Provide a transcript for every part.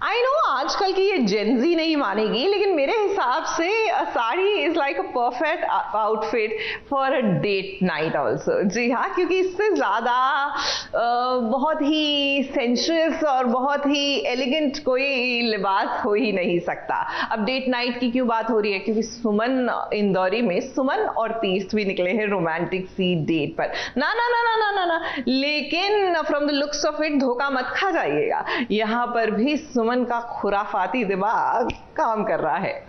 I know आजकल की ये जेंजी नहीं मानेगी, लेकिन मेरे हिसाब से sari is like a perfect outfit for a date night also. जी हाँ, क्योंकि इससे ज़्यादा बहुत ही सेंशुअस और बहुत ही एलिगेंट कोई लिबास हो ही नहीं सकता। अब डेट नाइट की क्यों बात हो रही है? क्योंकि सुमन इंदौरी में सुमन और तीर्थ भी निकले हैं रोमांटिक सी डेट पर। ना ना ना ना ना ना ना, लेकिन from the looks of it धोखा मत खा जाइएगा, यहाँ पर भी सुमन का खुराफाती दिमाग काम कर रहा है।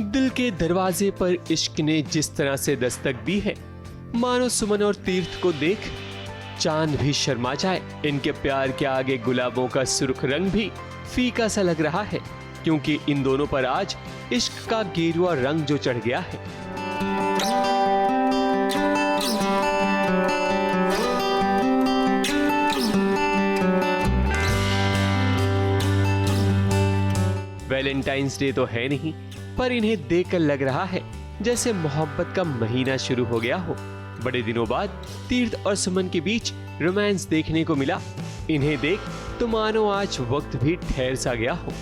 दिल के दरवाजे पर इश्क ने जिस तरह से दस्तक दी है, मानो सुमन और तीर्थ को देख चांद भी शर्मा जाए। इनके प्यार के आगे गुलाबों का सुर्ख रंग भी फीका सा लग रहा है, क्योंकि इन दोनों पर आज इश्क का गेरुआ रंग जो चढ़ गया है। वैलेंटाइंस डे तो है नहीं, पर इन्हें देखकर लग रहा है जैसे मोहब्बत का महीना शुरू हो गया हो। बड़े दिनों बाद तीर्थ और सुमन के बीच रोमांस देखने को मिला। इन्हें देख तो मानो आज वक्त भी ठहर सा गया हो।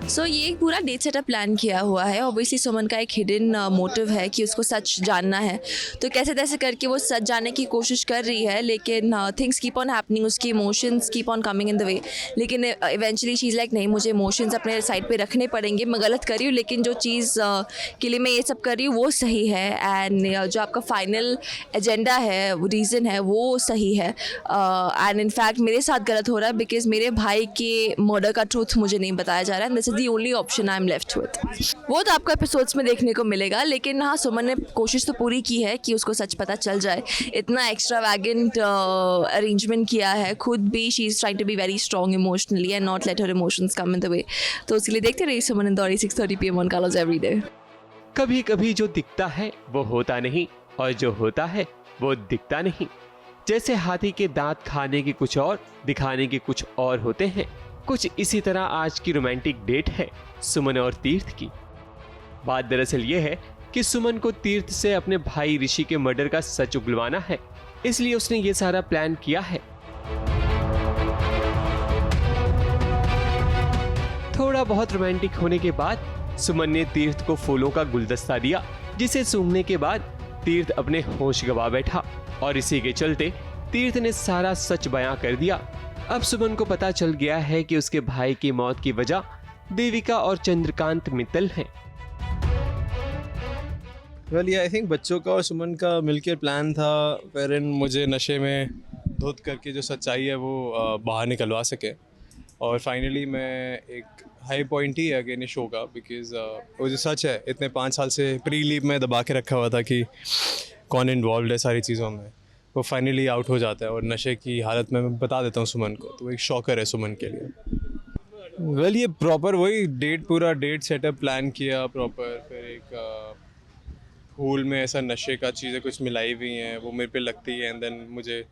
सो ये एक पूरा डेट सेटअप प्लान किया हुआ है। ऑब्वियसली सुमन का एक हिडन मोटिव है कि उसको सच जानना है, तो कैसे तैसे करके वो सच जानने की कोशिश कर रही है, लेकिन थिंग्स कीप ऑन हैपनिंग, उसकी emotions keep on coming in the वे। लेकिन इवेंचुअली शी इज़ लाइक नहीं, मुझे इमोशंस अपने साइड पे रखने पड़ेंगे, मैं गलत कर रही हूँ लेकिन जो चीज़ के लिए मैं ये सब कर रही हूँ वो सही है, एंड जो आपका फाइनल एजेंडा है, रीज़न है, वो सही है। एंड इनफैक्ट मेरे साथ गलत हो रहा है बिकॉज मेरे भाई के मर्डर का ट्रूथ मुझे नहीं बताया जा रहा है। This is the only option I am left with. वो तो आपको एपिसोड्स में देखने को मिलेगा, लेकिन हाँ सुमन ने कोशिश तो पूरी की है कि उसको सच पता चल जाए। इतना एक्स्ट्रावैगेंट अरेंजमेंट किया है, खुद भी she is trying to be very strong emotionally and not let her emotions come in the way. तो उसके लिए देखते रहिए Suman Indori 6:30 PM on Colors everyday. कभी कभी जो दिखता है वो होता नहीं, और जो होता है वो दिखता नहीं। जैसे हाथी के दांत खाने के कुछ और, दिखाने के कुछ और होते हैं। कुछ इसी तरह आज की रोमांटिक डेट है सुमन और तीर्थ की। बात दरअसल ये है कि सुमन को तीर्थ से अपने भाई ऋषि के मर्डर का सच उगलवाना है, इसलिए उसने ये सारा प्लान किया है। थोड़ा बहुत रोमांटिक होने के बाद सुमन ने तीर्थ को फूलों का गुलदस्ता दिया, जिसे सूंघने के बाद तीर्थ अपने होश गवा बैठा, और इसी के चलते तीर्थ ने सारा सच बयां कर दिया। अब सुमन को पता चल गया है कि उसके भाई की मौत की वजह देविका और चंद्रकांत मित्तल हैं। वेल आई थिंक बच्चों का और सुमन का मिलकर प्लान था, wherein मुझे नशे में धुत करके जो सच्चाई है वो बाहर निकलवा सके। और फाइनली मैं एक हाई पॉइंट ही है अगेन इस शो का, बिकॉज वो जो सच है इतने 5 साल से प्री लीव में दबा के रखा हुआ था कि कौन इन्वॉल्व है सारी चीज़ों में, वो फाइनली आउट हो जाता है। और नशे की हालत में मैं बता देता हूँ सुमन को, तो वो एक शॉकर है सुमन के लिए। वेल ये प्रॉपर वही पूरा डेट सेटअप प्लान किया प्रॉपर, फिर एक फूल में ऐसा नशे का चीज़ें कुछ मिलाई हुई हैं, वो मेरे पे लगती है, एंड देन मुझे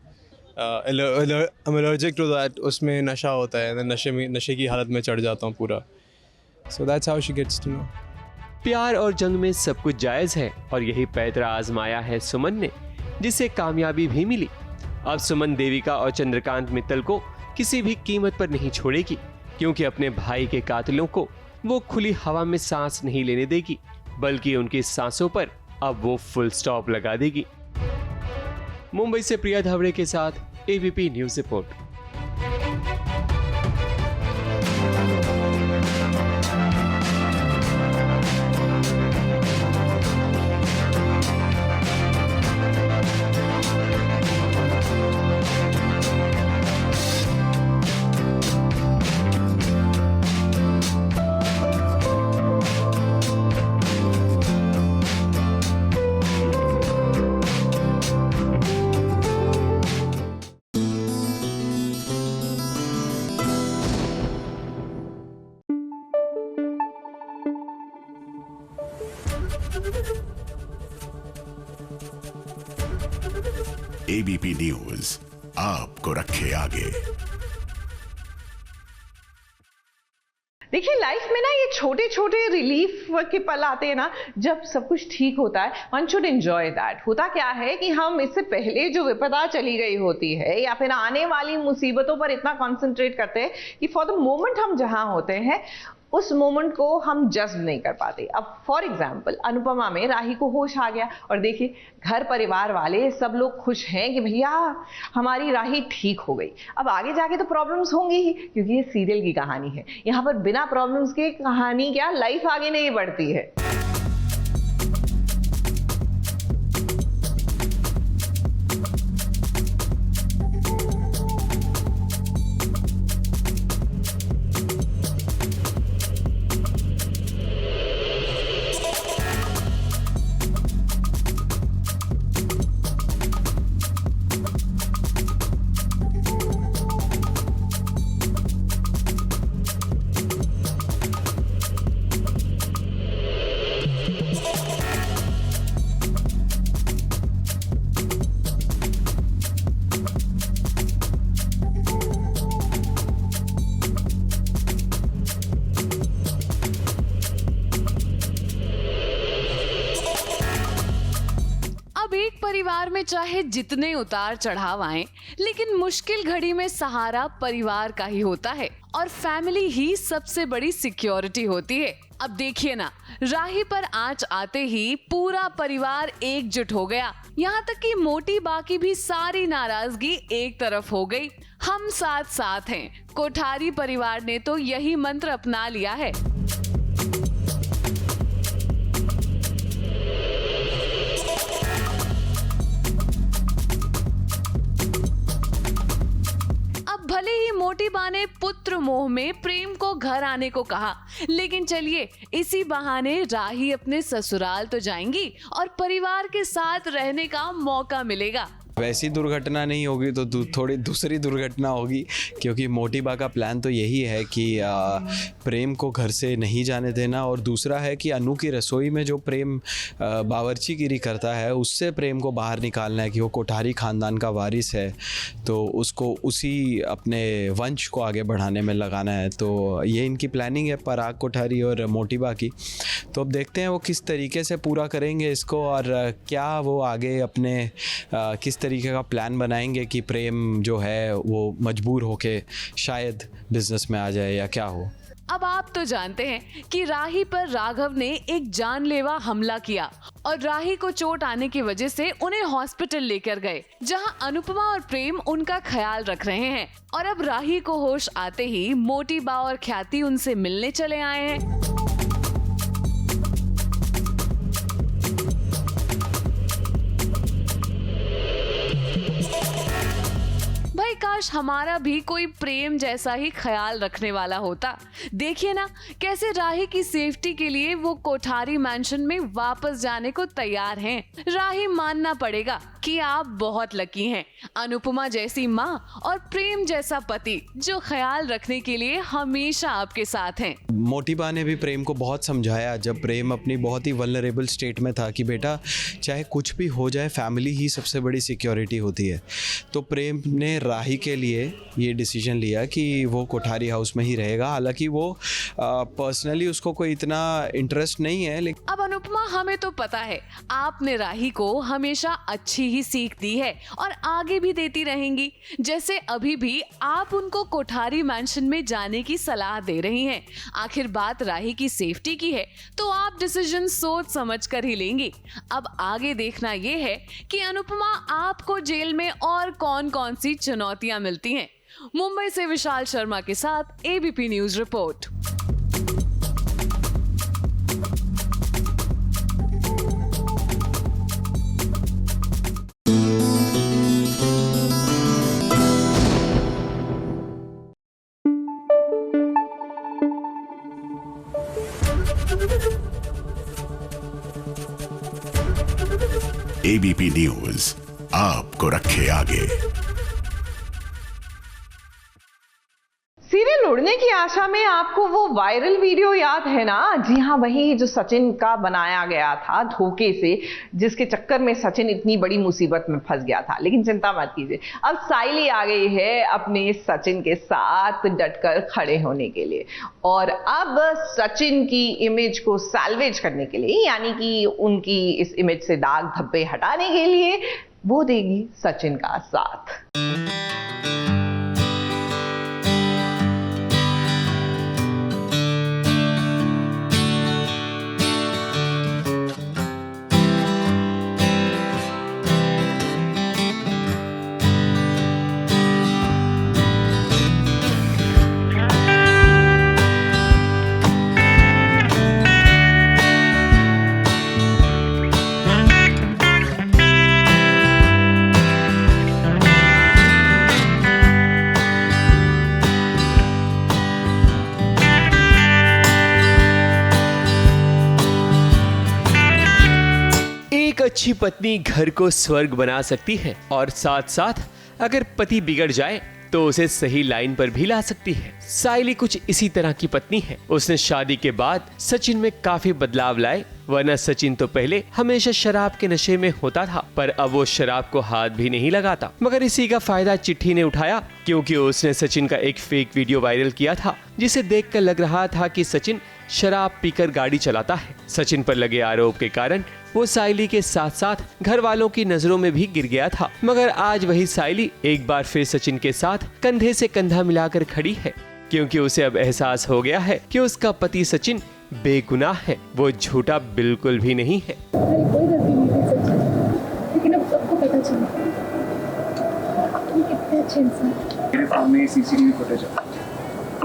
एलर्जिक टू दैट, उसमें नशा होता है, एंड नशे की हालत में चढ़ जाता हूँ पूरा। So that's how she gets to know. प्यार और जंग में सब कुछ जायज़ है, और यही पैतरा आजमाया है सुमन ने, जिसे कामयाबी भी मिली। अब सुमन देविका और चंद्रकांत मित्तल को किसी भी कीमत पर नहीं छोड़ेगी, क्योंकि अपने भाई के कातिलों को वो खुली हवा में सांस नहीं लेने देगी, बल्कि उनकी सांसों पर अब वो फुल स्टॉप लगा देगी। मुंबई से प्रिया धावड़े के साथ ABP news report. ABP news आपको रखे आगे। देखिए लाइफ में ना ये छोटे छोटे रिलीफ के पल आते हैं ना, जब सब कुछ ठीक होता है, वन शुड एंजॉय दैट। होता क्या है कि हम इससे पहले जो विपदा चली गई होती है या फिर आने वाली मुसीबतों पर इतना कॉन्सेंट्रेट करते हैं कि फॉर द मोमेंट हम जहां होते हैं उस मोमेंट को हम जज्ब नहीं कर पाते। अब फॉर एग्जाम्पल अनुपमा में राही को होश आ गया और देखिए घर परिवार वाले सब लोग खुश हैं कि भैया हमारी राही ठीक हो गई। अब आगे जाके तो प्रॉब्लम्स होंगी ही, क्योंकि ये सीरियल की कहानी है। यहाँ पर बिना प्रॉब्लम्स के कहानी क्या, लाइफ आगे नहीं बढ़ती है। परिवार में चाहे जितने उतार चढ़ाव आए, लेकिन मुश्किल घड़ी में सहारा परिवार का ही होता है और फैमिली ही सबसे बड़ी सिक्योरिटी होती है। अब देखिए ना, राही पर आंच आते ही पूरा परिवार एकजुट हो गया। यहाँ तक कि मोटी बाकी भी सारी नाराजगी एक तरफ हो गई। हम साथ साथ हैं। कोठारी परिवार ने तो यही मंत्र अपना लिया है। भले ही मोटी बा ने पुत्र मोह में प्रेम को घर आने को कहा, लेकिन चलिए इसी बहाने राही अपने ससुराल तो जाएंगी और परिवार के साथ रहने का मौका मिलेगा। वैसी दुर्घटना नहीं होगी तो थोड़ी दूसरी दुर्घटना होगी, क्योंकि मोटी बा का प्लान तो यही है कि प्रेम को घर से नहीं जाने देना, और दूसरा है कि अनु की रसोई में जो प्रेम बावर्चीगिरी करता है उससे प्रेम को बाहर निकालना है कि वो कोठारी ख़ानदान का वारिस है, तो उसको उसी अपने वंश को आगे बढ़ाने में लगाना है। तो ये इनकी प्लानिंग है पराग कोठारी और मोटी बा की। तो अब देखते हैं वो किस तरीके से पूरा करेंगे इसको, और क्या वो आगे अपने किस तरीके का प्लान बनाएंगे कि प्रेम जो है वो मजबूर होके शायद बिजनेस में आ जाए या क्या हो। अब आप तो जानते हैं कि राही पर राघव ने एक जानलेवा हमला किया और राही को चोट आने की वजह से उन्हें हॉस्पिटल लेकर गए, जहां अनुपमा और प्रेम उनका ख्याल रख रहे हैं। और अब राही को होश आते ही मोटी बा और ख्याति उनसे मिलने चले आए हैं। भाई काश हमारा भी कोई प्रेम जैसा ही ख्याल रखने वाला होता। देखिए ना कैसे राही की सेफ्टी के लिए वो कोठारी मैंशन में वापस जाने को तैयार हैं। राही मानना पड़ेगा कि आप बहुत लकी हैं, अनुपमा जैसी माँ और प्रेम जैसा पति जो ख्याल रखने के लिए हमेशा आपके साथ हैं। मोटी बा ने भी प्रेम को बहुत समझाया जब प्रेम अपनी बहुत ही वल्नरेबल स्टेट में था कि बेटा चाहे कुछ भी हो जाए फैमिली ही सबसे बड़ी सिक्योरिटी होती है। तो प्रेम ने राही के लिए ये डिसीजन लिया कि वो कोठारी हाउस में ही रहेगा। हालांकि वो पर्सनली उसको कोई इतना इंटरेस्ट नहीं है, लेकिन अब अनुपमा हमें तो पता है आपने राही को हमेशा अच्छी ही सीख दी है और आगे भी देती रहेंगी। जैसे अभी भी आप उनको कोठारी मैंशन में जाने की सलाह दे रही हैं। आखिर बात राही की सेफ्टी की है तो आप डिसीजन सोच समझ कर ही लेंगी। अब आगे देखना ये है कि अनुपमा आपको जेल में और कौन कौन सी चुनौतियां मिलती हैं। मुंबई से विशाल शर्मा के साथ ABP news report. ABP news आपको रखे आगे। सीरियल बादल उड़ने की आशा में आपको वो वायरल वीडियो याद है ना? जी हाँ, वही जो सचिन का बनाया गया था धोखे से, जिसके चक्कर में सचिन इतनी बड़ी मुसीबत में फंस गया था। लेकिन चिंता मत कीजिए, अब साइली आ गई है अपने सचिन के साथ डटकर खड़े होने के लिए, और अब सचिन की इमेज को सैल्वेज करने के लिए, यानी कि उनकी इस इमेज से दाग धब्बे हटाने के लिए वो देगी सचिन का साथ। अच्छी पत्नी घर को स्वर्ग बना सकती है और साथ साथ अगर पति बिगड़ जाए तो उसे सही लाइन पर भी ला सकती है। साइली कुछ इसी तरह की पत्नी है। उसने शादी के बाद सचिन में काफी बदलाव लाए, वरना सचिन तो पहले हमेशा शराब के नशे में होता था, पर अब वो शराब को हाथ भी नहीं लगाता। मगर इसी का फायदा चिट्ठी ने उठाया, क्योंकि उसने सचिन का एक फेक वीडियो वायरल किया था, जिसे देखकर लग रहा था कि सचिन शराब पीकर गाड़ी चलाता है। सचिन पर लगे आरोप के कारण वो साइली के साथ साथ घर वालों की नजरों में भी गिर गया था। मगर आज वही साइली एक बार फिर सचिन के साथ कंधे से कंधा मिलाकर खड़ी है, क्योंकि उसे अब एहसास हो गया है कि उसका पति सचिन बेगुनाह है, वो झूठा बिल्कुल भी नहीं है। कोई गलती नहीं थी सचिन, लेकिन अब सबको पता चला कितने अच्छे इंसान। मेरे फोन में सीसीटीवी फुटेज है,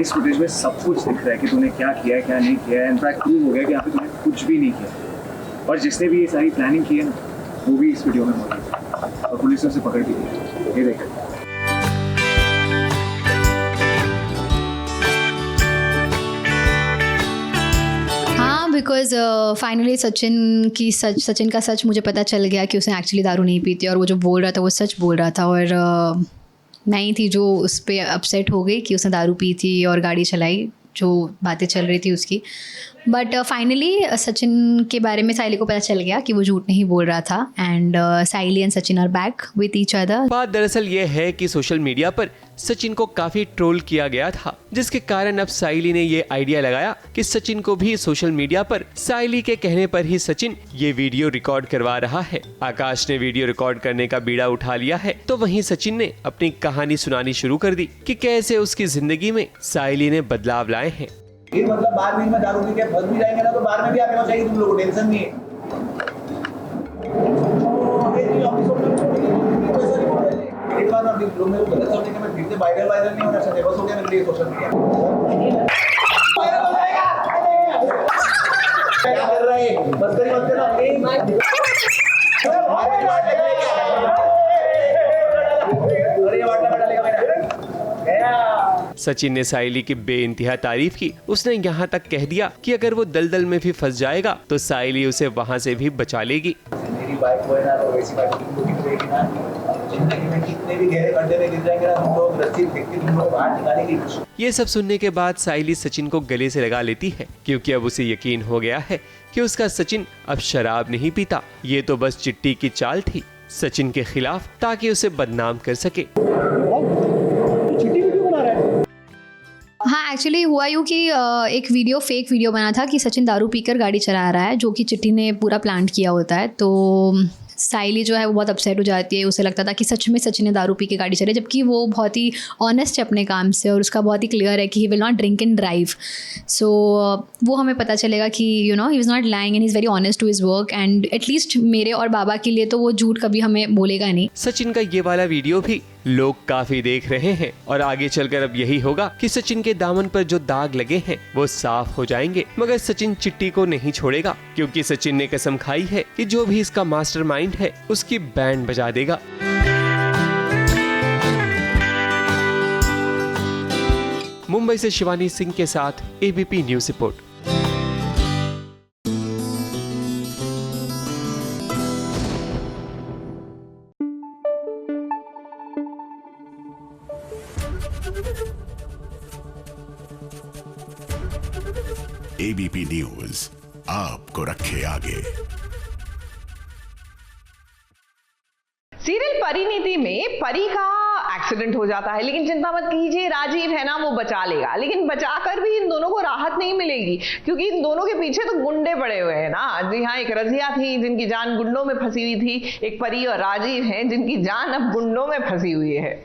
इस फुटेज में सब कुछ दिख रहा है कि तूने क्या किया है क्या नहीं किया है। इनफैक्ट प्रूव हो गया कि यहाँ पे तूने कुछ भी नहीं किया, और जिसने भी ये सारी प्लानिंग की है ना, वो भी इस वीडियो में मौजूद है, और पुलिस ने उसे पकड़ भी लिया। ये देखो। हाँ, बिकॉज फाइनली सचिन का सच मुझे पता चल गया कि उसने एक्चुअली दारू नहीं पी थी, और वो जो बोल रहा था वो सच बोल रहा था, और मैं ही थी जो उस पर अपसेट हो गई कि उसने दारू पी थी और गाड़ी चलाई, जो बातें चल रही थी उसकी। बट फाइनली सचिन के बारे में साइली को पता चल गया कि वो झूठ नहीं बोल रहा था, and Saili and Sachin are back with each other. बात दरअसल ये है कि सोशल मीडिया पर सचिन को काफी ट्रोल किया गया था, जिसके कारण अब साइली ने ये आइडिया लगाया कि सचिन को भी सोशल मीडिया पर साइली के कहने पर ही सचिन ये वीडियो रिकॉर्ड करवा रहा है। आकाश ने वीडियो रिकॉर्ड करने का बीड़ा उठा लिया है, तो वहीं सचिन ने अपनी कहानी सुनानी शुरू कर दी कि कैसे उसकी जिंदगी में साइली ने बदलाव लाए हैं। ये मतलब बार में दारू पी के फंस भी जाएंगे ना, तो बार में भी आके चाहिए तुम लोगों को, टेंशन नहीं है। एक बार अभी लोग मेरे को गलत समझे कि मैं फिर से वायरल नहीं होना चाहिए, बस हो गया मेरे लिए सोशल मीडिया वायरल हो जाएगा। क्या कर रहा है, मस्करी मत करना। सचिन ने साइली की बेइंतहा तारीफ की। उसने यहाँ तक कह दिया कि अगर वो दलदल में भी फंस जाएगा तो साइली उसे वहाँ से भी बचा लेगी। मेरी बाइक है ना, तो वैसी बाइक दिखेगी ना, जिंदगी में कितने भी गहरे गड्ढे में गिर जाएंगे ना, तुम लोग रस्सी फेंकती तुम लोग बाहर निकालेगी। ये सब सुनने के बाद साइली सचिन को गले से लगा लेती है, क्योंकि अब उसे यकीन हो गया है कि उसका सचिन अब शराब नहीं पीता। ये तो बस चिट्टी की चाल थी सचिन के खिलाफ, ताकि उसे बदनाम कर सके। हाँ, एक्चुअली हुआ यूँ कि एक फेक वीडियो बना था कि सचिन दारू पीकर गाड़ी चला रहा है, जो कि चिट्टी ने पूरा प्लान किया होता है। तो साइली जो है वो बहुत अपसेट हो जाती है। उसे लगता था कि सच में सचिन ने दारू पी के गाड़ी चलाई, जबकि वो बहुत ही ऑनेस्ट है अपने काम से, और उसका बहुत ही क्लियर है कि he will not drink and drive. So वो हमें पता चलेगा कि he was not lying and he is very honest to his work, and at least मेरे और बाबा के लिए तो वो झूठ कभी हमें बोलेगा नहीं। सचिन का ये वाला वीडियो भी लोग काफी देख रहे हैं, और आगे चलकर अब यही होगा कि सचिन के दामन पर जो दाग लगे हैं वो साफ हो जाएंगे। मगर सचिन चिट्टी को नहीं छोड़ेगा, क्योंकि सचिन ने कसम खाई है कि जो भी इसका मास्टरमाइंड है उसकी बैंड बजा देगा। मुंबई से शिवानी सिंह के साथ ABP news report. ABP news आपको रखे आगे। सीरियल परिणीति में परी का एक्सीडेंट हो जाता है, लेकिन चिंता मत कीजिए, राजीव है ना वो बचा लेगा। लेकिन बचाकर भी इन दोनों को राहत नहीं मिलेगी, क्योंकि इन दोनों के पीछे तो गुंडे पड़े हुए हैं ना। जी हाँ, एक रजिया थी जिनकी जान गुंडों में फंसी हुई थी, एक परी और राजीव हैं जिनकी जान अब गुंडों में फंसी हुई है।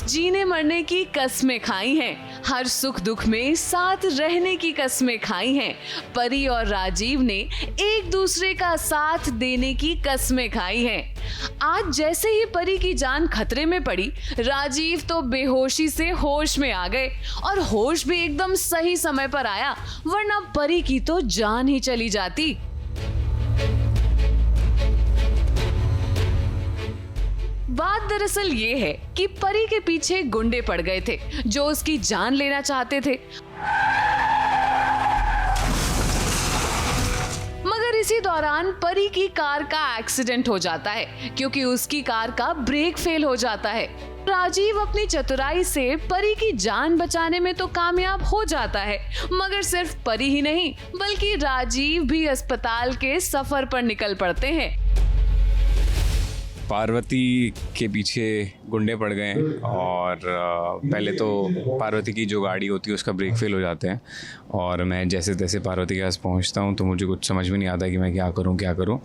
जीने मरने की कस्में खाई हैं, हर सुख दुख में साथ रहने की कस्में खाई हैं। परी और राजीव ने एक दूसरे का साथ देने की कस्में खाई हैं। आज जैसे ही परी की जान खतरे में पड़ी, राजीव तो बेहोशी से होश में आ गए, और होश भी एकदम सही समय पर आया, वरना परी की तो जान ही चली जाती। बात दरअसल ये है कि परी के पीछे गुंडे पड़ गए थे जो उसकी जान लेना चाहते थे, मगर इसी दौरान परी की कार का एक्सीडेंट हो जाता है, क्योंकि उसकी कार का ब्रेक फेल हो जाता है। राजीव अपनी चतुराई से परी की जान बचाने में तो कामयाब हो जाता है, मगर सिर्फ परी ही नहीं बल्कि राजीव भी अस्पताल के सफर पर निकल पड़ते हैं। पार्वती के पीछे गुंडे पड़ गए हैं, और पहले तो पार्वती की जो गाड़ी होती है उसका ब्रेक फेल हो जाते हैं, और मैं जैसे तैसे पार्वती के पास पहुंचता हूं तो मुझे कुछ समझ में नहीं आता कि मैं क्या करूं।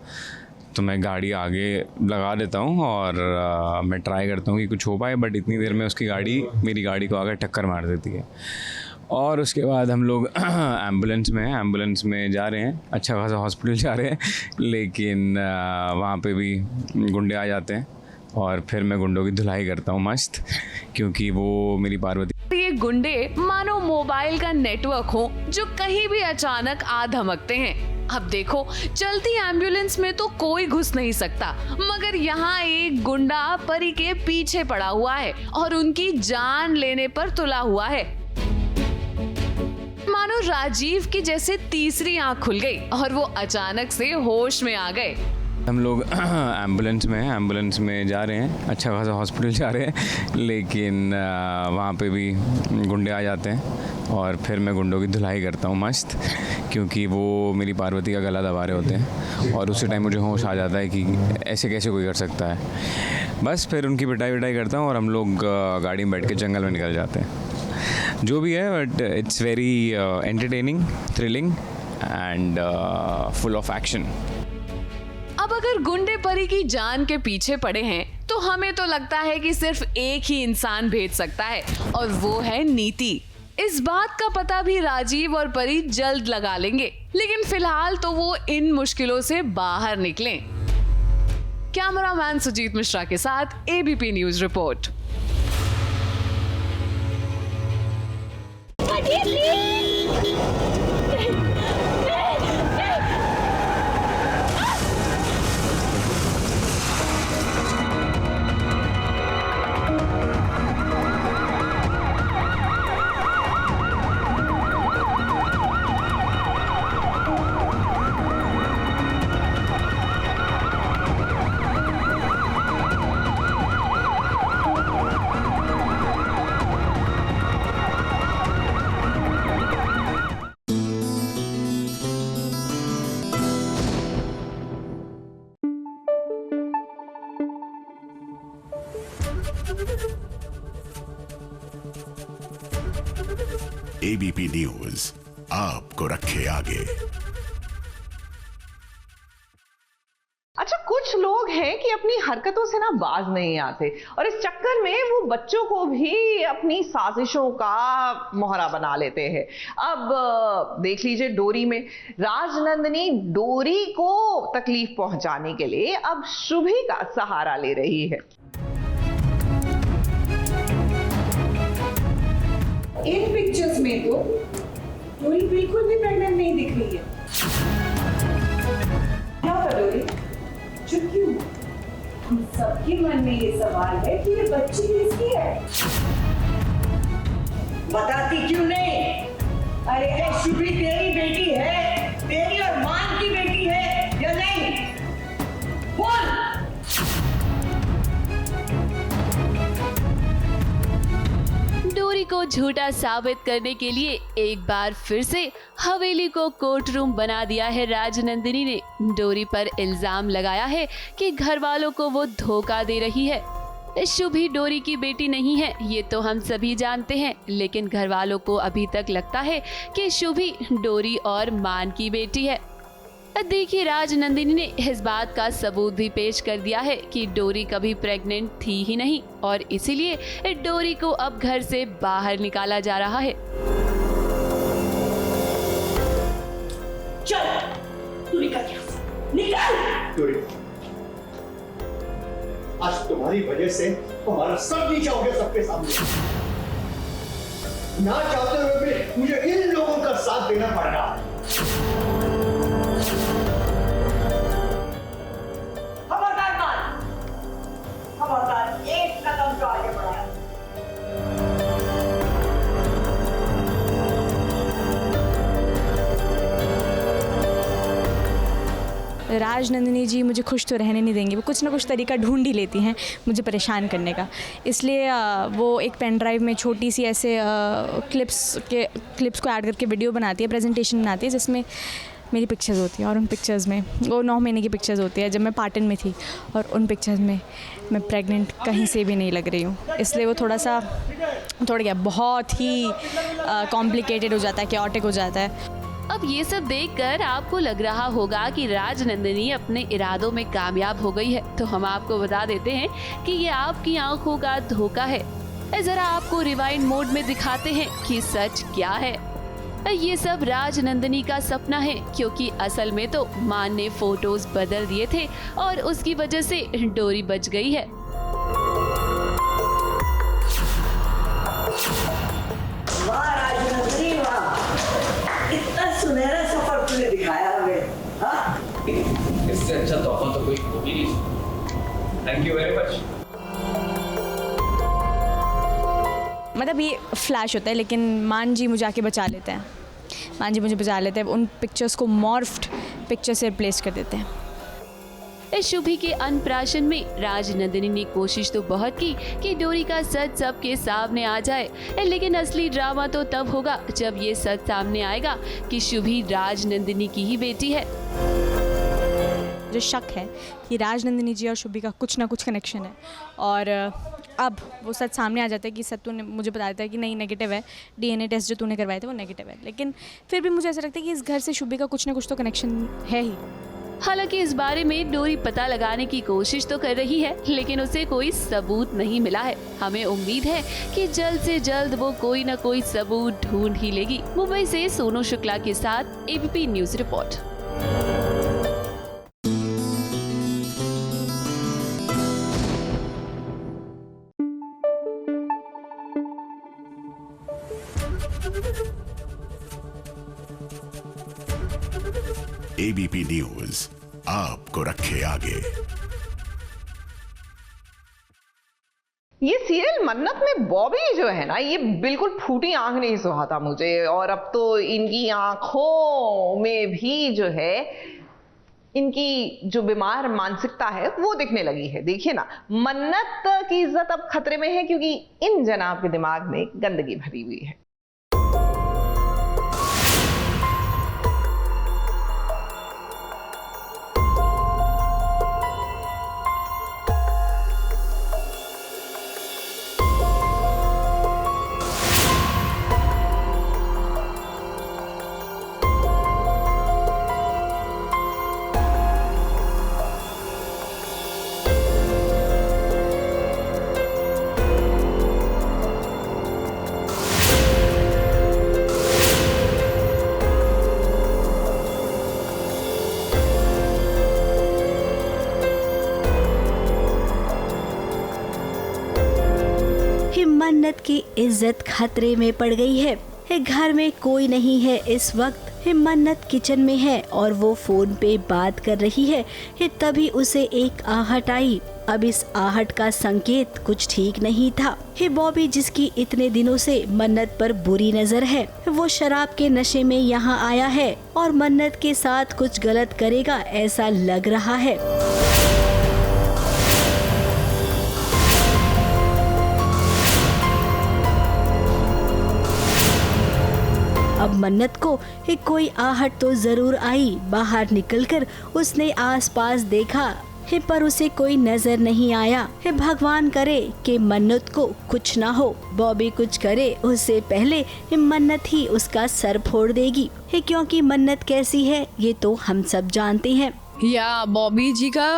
तो मैं गाड़ी आगे लगा देता हूं और मैं ट्राई करता हूं कि कुछ हो पाए, बट इतनी देर में उसकी गाड़ी मेरी गाड़ी को आगे टक्कर मार देती है। और उसके बाद हम लोग एम्बुलेंस में जा रहे हैं, अच्छा खासा हॉस्पिटल जा रहे हैं, लेकिन वहाँ पे भी गुंडे आ जाते हैं, और फिर मैं गुंडों की धुलाई करता हूँ मस्त, क्योंकि वो मेरी पार्वती। ये गुंडे मानो मोबाइल का नेटवर्क हो जो कहीं भी अचानक आ धमकते हैं। अब देखो, चलती एम्बुलेंस में तो कोई घुस नहीं सकता, मगर यहाँ एक गुंडा परी के पीछे पड़ा हुआ है और उनकी जान लेने पर तुला हुआ है। मानो राजीव की जैसे तीसरी आंख खुल गई और वो अचानक से होश में आ गए। हम लोग एम्बुलेंस में जा रहे हैं, अच्छा खासा हॉस्पिटल जा रहे हैं, लेकिन वहाँ पे भी गुंडे आ जाते हैं, और फिर मैं गुंडों की धुलाई करता हूँ मस्त, क्योंकि वो मेरी पार्वती का गला दबा रहे होते हैं, और उसी टाइम मुझे होश आ जाता है कि ऐसे कैसे कोई कर सकता है। बस फिर उनकी पिटाई करता हूँ और हम लोग गाड़ी में बैठ के जंगल में निकल जाते हैं। जो भी है, but it's very entertaining, thrilling and full of action. अब अगर गुंडे परी की जान के पीछे पड़े हैं तो हमें तो लगता है कि सिर्फ एक ही इंसान भेज सकता है, और वो है नीति। इस बात का पता भी राजीव और परी जल्द लगा लेंगे, लेकिन फिलहाल तो वो इन मुश्किलों से बाहर निकलें। कैमरामैन सुजीत मिश्रा के साथ ABP news report. ABP news आपको रखे आगे। अच्छा, कुछ लोग हैं कि अपनी हरकतों से ना बाज नहीं आते, और इस चक्कर में वो बच्चों को भी अपनी साजिशों का मोहरा बना लेते हैं। अब देख लीजिए, डोरी में राजनंदिनी डोरी को तकलीफ पहुंचाने के लिए अब शुभी का सहारा ले रही है। इन पिक्चर्स में में तो डोरी बिल्कुल भी प्रेग्नेंट नहीं दिख रही है। क्या डोरी, चुप क्यों? हम सबके मन में ये सवाल है कि ये बच्ची किसकी है? बताती क्यों नहीं? अरे शुभी तेरी बेटी है, तेरी और मान की बेटी है या नहीं? बोल। डोरी को झूठा साबित करने के लिए एक बार फिर से हवेली को कोर्ट रूम बना दिया है राजनंदिनी ने। डोरी पर इल्जाम लगाया है कि घर वालों को वो धोखा दे रही है। शुभी डोरी की बेटी नहीं है, ये तो हम सभी जानते हैं, लेकिन घर वालों को अभी तक लगता है कि शुभी डोरी और मान की बेटी है। देखिए, राजनंदिनी ने इस बात का सबूत भी पेश कर दिया है कि डोरी कभी प्रेग्नेंट थी ही नहीं और इसीलिए डोरी को अब घर से बाहर निकाला जा रहा है। चल, तू निकल यहाँ से, निकल। डोरी, आज तुम्हारी वजह से हमारा सब नीचे हो गया सबके सामने। ना चाहते हुए भी मुझे इन लोगों का साथ देना पड़ रहा है। खबरदार, एक कदम तो आगे बढ़ाया। राजनंदिनी जी मुझे खुश तो रहने नहीं देंगी, वो कुछ ना कुछ तरीका ढूंढ ही लेती हैं मुझे परेशान करने का। इसलिए वो एक पेन ड्राइव में छोटी सी ऐसे क्लिप्स को ऐड करके वीडियो बनाती है, प्रेजेंटेशन बनाती है, जिसमें मेरी पिक्चर्स होती हैं और उन पिक्चर्स में वो 9 महीने की पिक्चर्स होती है जब मैं पाटन में थी, और उन पिक्चर्स में मैं प्रेग्नेंट कहीं से भी नहीं लग रही हूँ। इसलिए वो थोड़ा क्या बहुत ही कॉम्प्लिकेटेड हो जाता है, कैओटिक हो जाता है। अब ये सब देखकर आपको लग रहा होगा कि राजनंदिनी अपने इरादों में कामयाब हो गई है, तो हम आपको बता देते हैं कि ये आपकी आंखों का धोखा है। जरा आपको रिवाइंड मोड में दिखाते हैं कि सच क्या है। ये सब राजनंदिनी का सपना है, क्योंकि असल में तो मान ने फोटोज बदल दिए थे और उसकी वजह से डोरी बच गई है। वाह राजनंदिनी, वाह, इतना सुनहरा सफर तुमने दिखाया हमें। हाँ, इससे अच्छा तोहफा तो कोई हो ही नहीं। Thank you very much. मतलब ये फ्लैश होता है, लेकिन मान जी मुझे आके बचा लेते हैं। मान जी मुझे बचा लेते हैं, उन पिक्चर्स को मॉर्फ्ड पिक्चर से रिप्लेस कर देते हैं। इस शुभी के अन्नप्राशन में राजनंदिनी ने कोशिश तो बहुत की कि डोरी का सच सबके सामने आ जाए, लेकिन असली ड्रामा तो तब होगा जब ये सच सामने आएगा कि शुभी राजनंदिनी की ही बेटी है। जो शक है कि राजनंदिनी जी और शुभी का कुछ ना कुछ कनेक्शन है, और अब वो सच सामने आ जाता है कि सत्तू ने मुझे बता देता है कि नहीं, नेगेटिव है, डीएनए टेस्ट जो तूने करवाए थे वो नेगेटिव है, लेकिन फिर भी मुझे ऐसा लगता है कि इस घर से शुभी का कुछ ना कुछ तो कनेक्शन है ही। हालांकि इस बारे में डोरी पता लगाने की कोशिश तो कर रही है, लेकिन उसे कोई सबूत नहीं मिला है। हमें उम्मीद है कि जल्द से जल्द वो कोई न कोई सबूत ढूंढ ही लेगी। मुंबई से सोनू शुक्ला के साथ ABP news report. ABP news आपको रखे आगे। ये सीरियल मन्नत में बॉबी जो है ना, ये बिल्कुल फूटी आंख नहीं सुहाता मुझे, और अब तो इनकी आंखों में भी जो है इनकी जो बीमार मानसिकता है वो दिखने लगी है। देखिए ना, मन्नत की इज्जत अब खतरे में है क्योंकि इन जनाब के दिमाग में गंदगी भरी हुई है। मन्नत की इज्जत खतरे में पड़ गई है। घर में कोई नहीं है इस वक्त। मन्नत किचन में है और वो फोन पे बात कर रही है। तभी उसे एक आहट आई। अब इस आहट का संकेत कुछ ठीक नहीं था। बॉबी, जिसकी इतने दिनों से मन्नत पर बुरी नजर है, वो शराब के नशे में यहाँ आया है और मन्नत के साथ कुछ गलत करेगा ऐसा लग रहा है। अब मन्नत को कोई आहट तो जरूर आई। बाहर निकलकर उसने आसपास देखा, पर उसे कोई नजर नहीं आया। भगवान करे कि मन्नत को कुछ ना हो। बॉबी कुछ करे उससे पहले मन्नत ही उसका सर फोड़ देगी, क्योंकि मन्नत कैसी है ये तो हम सब जानते हैं। या बॉबी जी का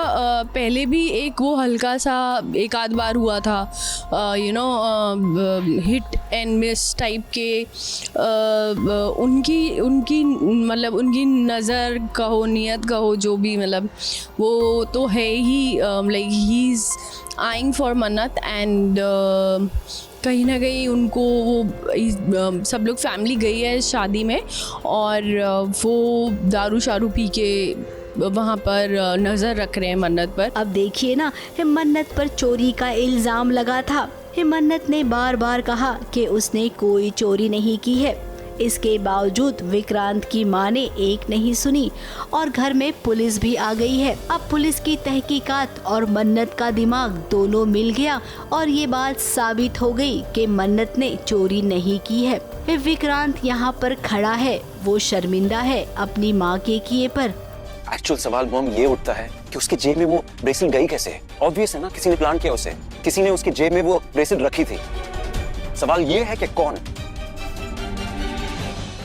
पहले भी एक वो हल्का सा एक आध बार हुआ था, हिट एंड मिस टाइप के। उनकी मतलब उनकी नज़र कहो, नियत कहो, जो भी, मतलब वो तो है ही, like he is eyeing for Mannat and कहीं ना कहीं उनको वो सब लोग फैमिली गई है शादी में और वो दारू शारू पी के वहाँ पर नज़र रख रहे हैं मन्नत पर। अब देखिए ना, मन्नत पर चोरी का इल्ज़ाम लगा था। मन्नत ने बार बार कहा कि उसने कोई चोरी नहीं की है। इसके बावजूद विक्रांत की मां ने एक नहीं सुनी और घर में पुलिस भी आ गई है। अब पुलिस की तहकीकात और मन्नत का दिमाग दोनों मिल गया और ये बात साबित हो गई कि मन्नत ने चोरी नहीं की है। विक्रांत यहाँ पर खड़ा है, वो शर्मिंदा है अपनी माँ के किए पर। एक्चुअल सवाल मॉम ये उठता है कि उसके जेब में वो ब्रेसलेट गई कैसे? ऑब्वियस है ना, किसी ने प्लान किया उसे, किसी ने उसके जेब में वो ब्रेसलेट रखी थी। सवाल ये है कि कौन?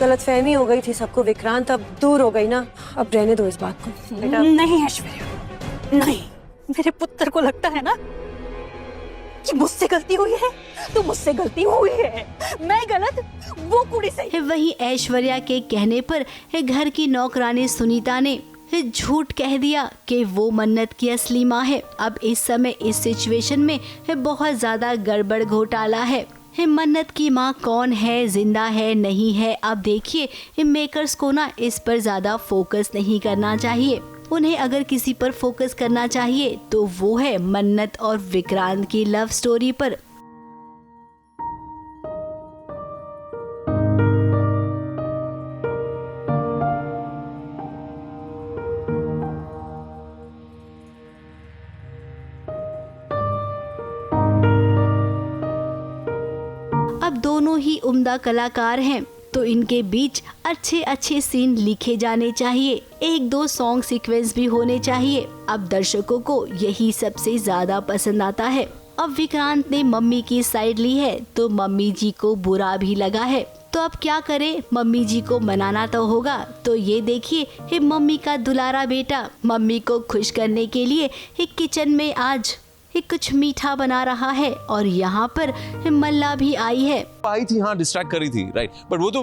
गलतफहमी हो गई थी सबको विक्रांत, अब दूर हो गई ना, अब रहने दो इस बात को। नहीं ऐश्वर्या, नहीं, मेरे पुत्र को लगता है ना कि मुझसे गलती हुई है, तो मुझसे गलती हुई है, मैं गलत, वो कुड़ी सही। वहीं ऐश्वर्या के कहने पर घर की नौकरानी सुनीता ने झूठ कह दिया कि वो मन्नत की असली माँ है। अब इस समय इस सिचुएशन में बहुत ज्यादा गड़बड़ घोटाला है। मन्नत की माँ कौन है, जिंदा है, नहीं है? अब देखिए, मेकर्स को ना इस पर ज्यादा फोकस नहीं करना चाहिए। उन्हें अगर किसी पर फोकस करना चाहिए तो वो है मन्नत और विक्रांत की लव स्टोरी पर। अब दोनों ही उम्दा कलाकार हैं, तो इनके बीच अच्छे अच्छे सीन लिखे जाने चाहिए, एक दो सॉन्ग सीक्वेंस भी होने चाहिए। अब दर्शकों को यही सबसे ज्यादा पसंद आता है। अब विक्रांत ने मम्मी की साइड ली है तो मम्मी जी को बुरा भी लगा है, तो अब क्या करे, मम्मी जी को मनाना तो होगा। तो ये देखिए, मम्मी का दुलारा बेटा मम्मी को खुश करने के लिए किचन में आज कुछ मीठा बना रहा है और यहाँ पर मल्ला भी आई थी, हाँ, डिस्ट्रैक्ट करी थी, राइट, बट वो तो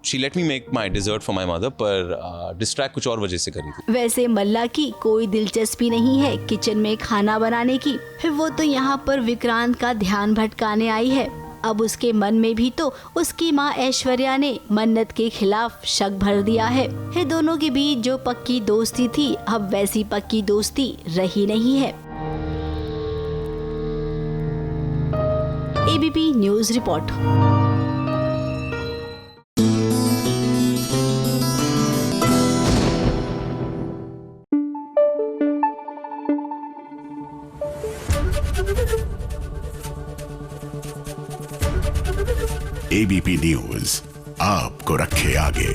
she let me make my dessert for my mother, पर डिस्ट्रैक्ट कुछ और वजह से करी थी। वैसे मल्ला की कोई दिलचस्पी नहीं है किचन में खाना बनाने की, वो तो यहाँ पर विक्रांत का ध्यान भटकाने आई है। अब उसके मन में भी तो उसकी माँ ऐश्वर्या ने मन्नत के खिलाफ शक भर दिया है। दोनों के बीच जो पक्की दोस्ती थी, अब वैसी पक्की दोस्ती रही नहीं है। ABP news report. ABP news आपको रखे आगे।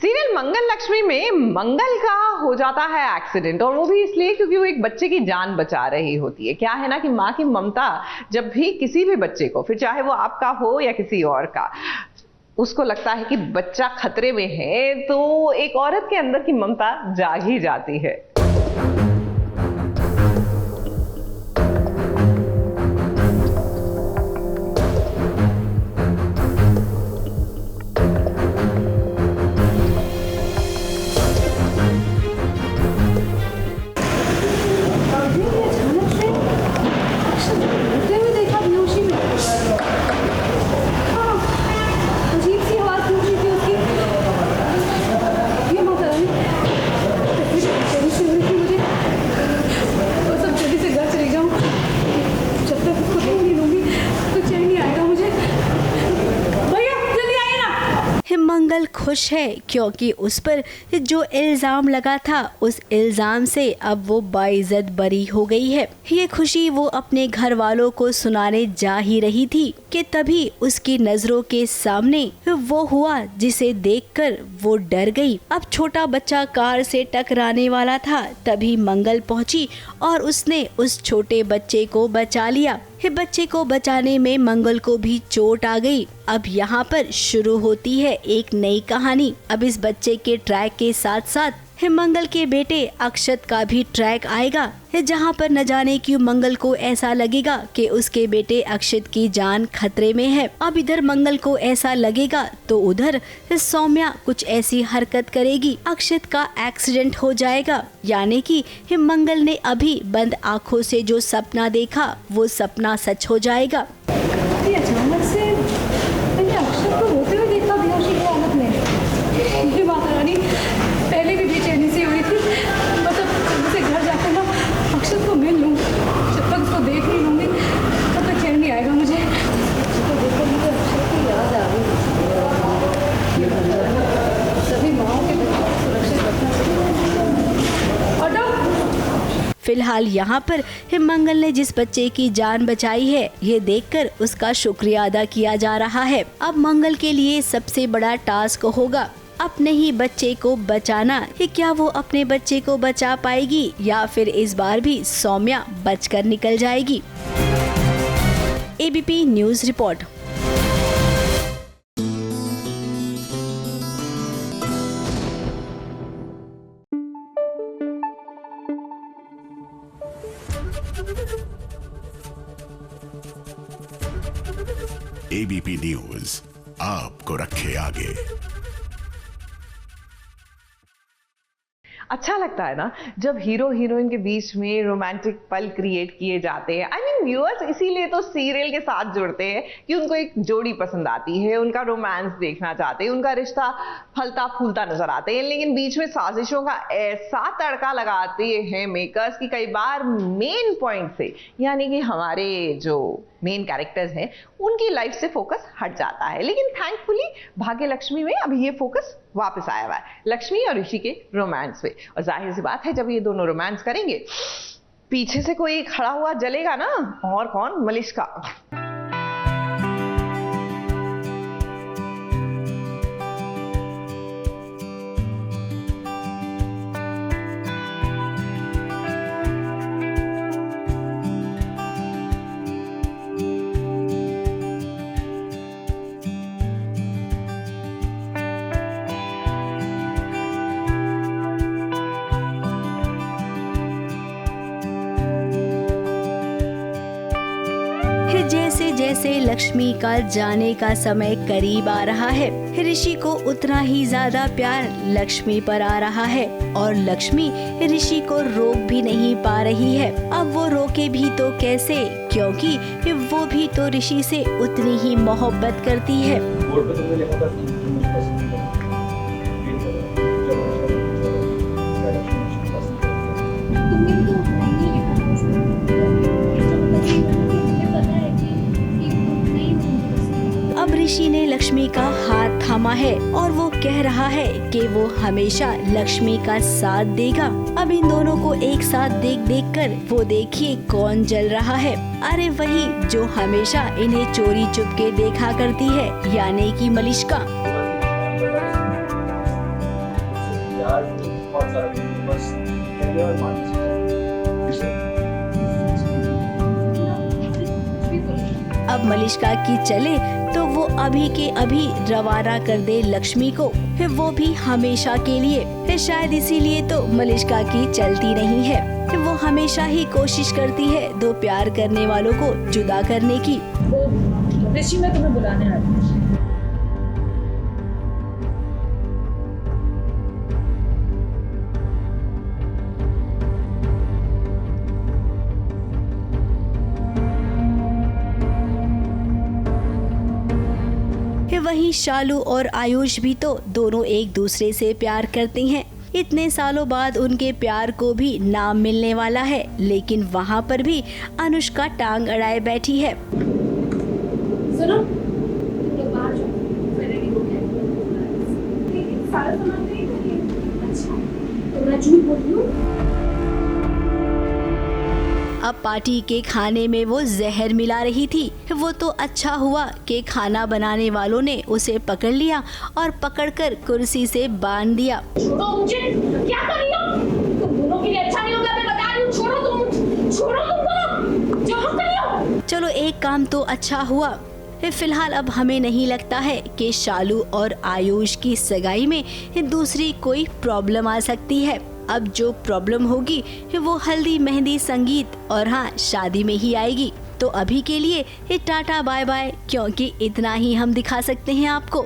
सीरियल मंगल लक्ष्मी में मंगल का हो जाता है एक्सीडेंट, और वो भी इसलिए क्योंकि वो एक बच्चे की जान बचा रही होती है। क्या है ना कि माँ की ममता जब भी किसी भी बच्चे को, फिर चाहे वो आपका हो या किसी और का, उसको लगता है कि बच्चा खतरे में है, तो एक औरत के अंदर की ममता जाग ही जाती है। खुश है क्योंकि उस पर जो इल्ज़ाम लगा था उस इल्ज़ाम से अब वो बाइज्जत बरी हो गई है। ये खुशी वो अपने घर वालों को सुनाने जा ही रही थी कि तभी उसकी नजरों के सामने वो हुआ जिसे देखकर वो डर गई। अब छोटा बच्चा कार से टकराने वाला था, तभी मंगल पहुंची और उसने उस छोटे बच्चे को बचा लिया। बच्चे को बचाने में मंगल को भी चोट आ गई। अब यहाँ पर शुरू होती है एक नई कहानी। अब इस बच्चे के ट्रैक के साथ साथ मंगल के बेटे अक्षत का भी ट्रैक आएगा, जहाँ पर न जाने क्यों मंगल को ऐसा लगेगा कि उसके बेटे अक्षत की जान खतरे में है। अब इधर मंगल को ऐसा लगेगा तो उधर सौम्या कुछ ऐसी हरकत करेगी, अक्षत का एक्सीडेंट हो जाएगा। यानी कि मंगल ने अभी बंद आँखों से जो सपना देखा वो सपना सच हो जाएगा। अचानक से मैंने अक्षत को रोते हुए देखा बेहोशी की हालत में। ये माता रानी, पहले भी बेचैनी सी हुई थी, मतलब मुझे घर जाकर ना अक्षत को मिल लूँ, जब तक उसको देख नहीं लूँगी तब तक चैन नहीं आएगा मुझे। तो देखकर मुझे अक्षत की याद आ गई। सभी माँओं के बच्चों को सुरक्षित रखना चाहिए। फिलहाल यहाँ पर मंगल ने जिस बच्चे की जान बचाई है ये देखकर उसका शुक्रिया अदा किया जा रहा है। अब मंगल के लिए सबसे बड़ा टास्क होगा अपने ही बच्चे को बचाना। क्या वो अपने बच्चे को बचा पाएगी या फिर इस बार भी सौम्या बचकर निकल जाएगी? ABP news report. ABP news आपको रखे आगे। अच्छा लगता है ना जब हीरो हीरोइन के बीच में रोमांटिक पल क्रिएट किए जाते हैं। आई मीन व्यूअर्स इसीलिए तो सीरियल के साथ जुड़ते हैं कि उनको एक जोड़ी पसंद आती है, उनका रोमांस देखना चाहते हैं, उनका रिश्ता फलता फूलता नजर आते हैं। लेकिन बीच में साजिशों का ऐसा तड़का लगाते हैं मेकर्स कि कई बार मेन पॉइंट से, यानी कि हमारे जो मेन कैरेक्टर्स हैं उनकी लाइफ से फोकस हट जाता है। लेकिन थैंकफुली भाग्य लक्ष्मी में अभी ये फोकस वापस आया हुआ है, लक्ष्मी और ऋषि के रोमांस पे। और जाहिर सी बात है जब ये दोनों रोमांस करेंगे पीछे से कोई खड़ा हुआ जलेगा ना, और कौन? मलिष्का। जैसे जैसे लक्ष्मी का जाने का समय करीब आ रहा है, ऋषि को उतना ही ज्यादा प्यार लक्ष्मी पर आ रहा है और लक्ष्मी ऋषि को रोक भी नहीं पा रही है। अब वो रोके भी तो कैसे, क्योंकि वो भी तो ऋषि से उतनी ही मोहब्बत करती है। अब ऋषि ने लक्ष्मी का हाथ थामा है और वो कह रहा है कि वो हमेशा लक्ष्मी का साथ देगा। अब इन दोनों को एक साथ देख देख कर वो देखिए कौन जल रहा है। अरे वही जो हमेशा इन्हें चोरी चुपके देखा करती है, यानी कि मलिष्का। अब मलिष्का की चले तो वो अभी के अभी रवाना कर दे लक्ष्मी को, वो भी हमेशा के लिए। शायद इसीलिए तो मलिष्का की चलती नहीं है। वो हमेशा ही कोशिश करती है दो प्यार करने वालों को जुदा करने की। ऋषि मैं तुम्हें बुलाने आई हूँ। वहीं शालू और आयुष भी तो दोनों एक दूसरे से प्यार करते हैं। इतने सालों बाद उनके प्यार को भी नाम मिलने वाला है, लेकिन वहाँ पर भी अनुष्का टांग अड़ाए बैठी है। सुनो, तुम लोग बाहर जाओ, मैं रेडी हो गया। सारा सामान तो यही है। अच्छा तो मैं झूठ बोल रही हूँ। अब पार्टी के खाने में वो जहर मिला रही थी। वो तो अच्छा हुआ कि खाना बनाने वालों ने उसे पकड़ लिया और पकड़कर कुर्सी से बांध दिया। छोड़ो मुझे, क्या कर रही हो? तुम दोनों के लिए अच्छा नहीं होगा, मैं बता रही हूँ। छोड़ो तुम दोनों, जो कर रही हो। चलो एक काम तो अच्छा हुआ। फिलहाल अब हमें नहीं लगता है कि शालू और आयुष की सगाई में दूसरी कोई प्रॉब्लम आ सकती है। अब जो प्रॉब्लम होगी वो हल्दी, मेहंदी, संगीत और हाँ शादी में ही आएगी। तो अभी के लिए टाटा बाय बाय, क्योंकि इतना ही हम दिखा सकते हैं आपको।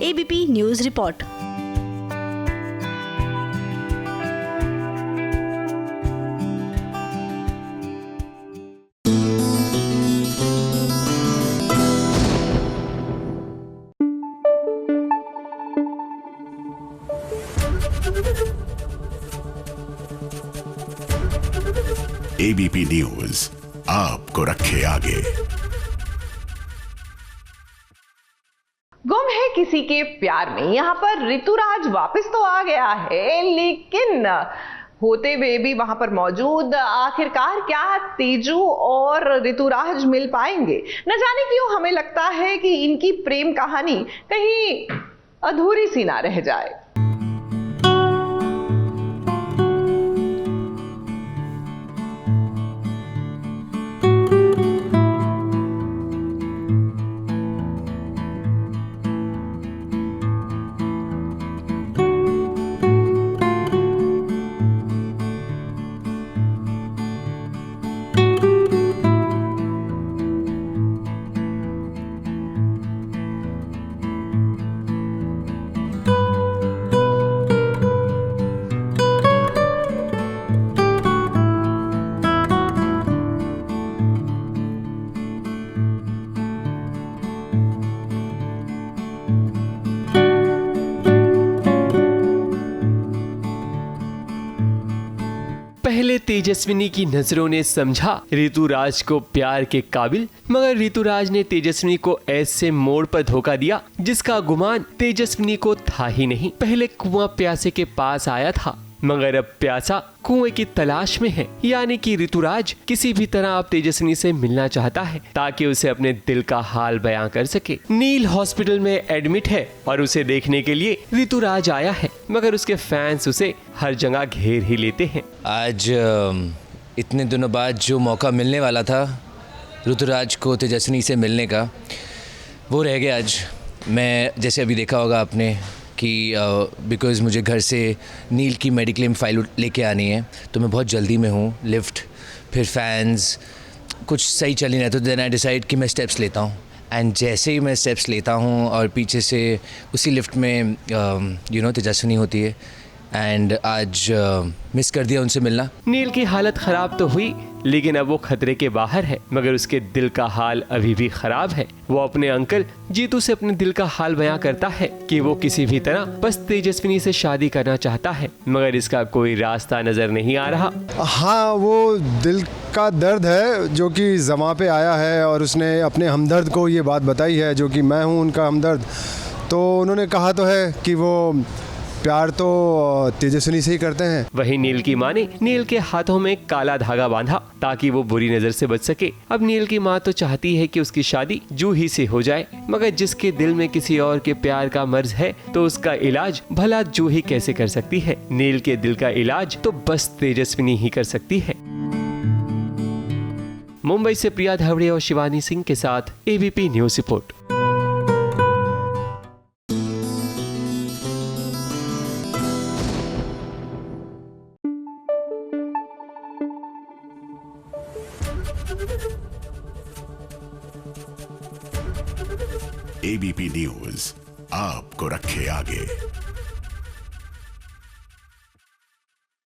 ABP news report. ABP news आपको रखे आगे। गुम है किसी के प्यार में, यहाँ पर ऋतुराज वापस तो आ गया है, लेकिन होते हुए भी वहां पर मौजूद आखिरकार क्या तेजू और ऋतुराज मिल पाएंगे? न जाने क्यों हमें लगता है कि इनकी प्रेम कहानी कहीं अधूरी सी ना रह जाए। पहले तेजस्विनी की नजरों ने समझा ऋतुराज को प्यार के काबिल, मगर ऋतुराज ने तेजस्विनी को ऐसे मोड़ पर धोखा दिया जिसका गुमान तेजस्विनी को था ही नहीं। पहले कुआं प्यासे के पास आया था, मगर अब प्यासा कुएं की तलाश में है। यानी कि ऋतुराज किसी भी तरह अब तेजस्विनी से मिलना चाहता है ताकि उसे अपने दिल का हाल बयां कर सके। नील हॉस्पिटल में एडमिट है और उसे देखने के लिए ऋतुराज आया है, मगर उसके फैंस उसे हर जगह घेर ही लेते हैं। आज इतने दिनों बाद जो मौका मिलने वाला था ऋतुराज को तेजस्विनी से मिलने का, वो रह गया आज। मैं जैसे अभी देखा होगा आपने कि बिकॉज़ मुझे घर से नील की मेडिक्लेम फाइल लेके आनी है, तो मैं बहुत जल्दी में हूँ। लिफ्ट, फिर फैंस, कुछ सही चल नहीं रहा, तो देन आई डिसाइड कि मैं स्टेप्स लेता हूँ। एंड जैसे ही मैं स्टेप्स लेता हूँ और पीछे से उसी लिफ्ट में तेजस्विनी होती है। एंड आज मिस कर दिया उनसे मिलना। नील की हालत खराब तो हुई, लेकिन अब वो खतरे के बाहर है, मगर उसके दिल का हाल अभी भी खराब है। वो अपने अंकल जीतू से अपने दिल का हाल बयां करता है कि वो किसी भी तरह बस तेजस्विनी से शादी करना चाहता है, मगर इसका कोई रास्ता नजर नहीं आ रहा। हाँ, वो दिल का दर्द है जो कि जमा पे आया है और उसने अपने हमदर्द को ये बात बताई है, जो कि मैं हूँ उनका हमदर्द। तो उन्होंने कहा तो है कि वो प्यार तो तेजस्विनी से ही करते हैं। वहीं नील की माँ ने नील के हाथों में काला धागा बांधा ताकि वो बुरी नजर से बच सके। अब नील की माँ तो चाहती है कि उसकी शादी जूही से हो जाए, मगर जिसके दिल में किसी और के प्यार का मर्ज है तो उसका इलाज भला जूही कैसे कर सकती है? नील के दिल का इलाज तो बस तेजस्विनी ही कर सकती है। मुंबई से प्रिया धावड़े और शिवानी सिंह के साथ ABP news report. ABP news आपको रखे आगे।